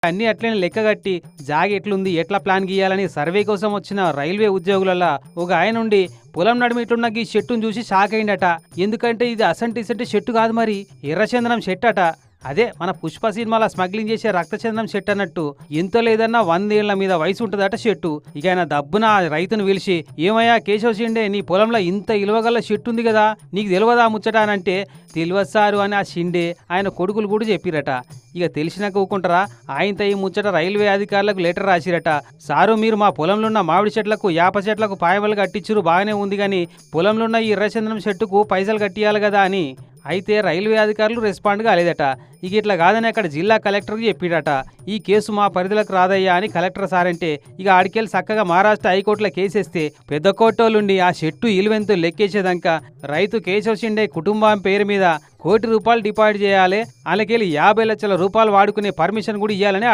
అన్ని అట్లనే లెక్కగట్టి జాగ ఎట్లుంది ఎట్లా ప్లాన్ గీయాలని సర్వే కోసం వచ్చిన రైల్వే ఉద్యోగులలో ఒక ఆయన నుండి పొలం నడిమిట్లున్న ఈ చెట్టును చూసి షాక్ అయిందట. ఎందుకంటే ఇది అసంటి ఇసంటి చెట్టు కాదు, మరి ఎర్రచందనం చెట్టు అట. అదే మన పుష్ప సినిమాలో స్మగ్లింగ్ చేసే రక్తచందనం చెట్టు అన్నట్టు. ఎంత లేదన్నా 100 ఏళ్ల మీద వయసు ఉంటుందట చెట్టు. ఇక ఆయన దబ్బున రైతును పిలిచి, ఏమయ్యా కేశవ షిండే, నీ పొలంలో ఇంత ఇలువగల చెట్టు ఉంది కదా, నీకు తెలియదా ముచ్చట అని అంటే, తెలియదు సారు అని ఆ షిండే ఆయన కొడుకులు కూడా చెప్పిరట. ఇక తెలిసినాక ఊకుంటారా, ఆయనతో ఈ ముచ్చట రైల్వే అధికారులకు లెటర్ రాసిరట. సారు, మీరు మా పొలంలో ఉన్న మామిడి చెట్లకు యాప చెట్లకు పాయవలు కట్టించురు బాగానే ఉంది, కానీ పొలంలో ఉన్న ఈ ఎర్రచందనం చెట్టుకు పైసలు కట్టియాలి కదా అని. అయితే రైల్వే అధికారులు రెస్పాండ్ కాలేదట. ఇక ఇట్లా కాదని అక్కడ జిల్లా కలెక్టర్కి చెప్పిడట, ఈ కేసు మా పరిధిలోకి రాదయ్యా అని కలెక్టర్ సార్ అంటే, ఇక ఆడికెళ్ళి చక్కగా మహారాష్ట్ర హైకోర్టులో కేసేస్తే పెద్ద కోర్టోలుండి ఆ చెట్టు ఇలువెంతు లెక్కేసేదాక రైతు కేశవ షిండే కుటుంబం పేరు మీద ₹1 కోటి డిపాజిట్ చేయాలి, అలాకెళ్ళి 50 లక్షల రూపాయలు వాడుకునే పర్మిషన్ కూడా ఇవ్వాలని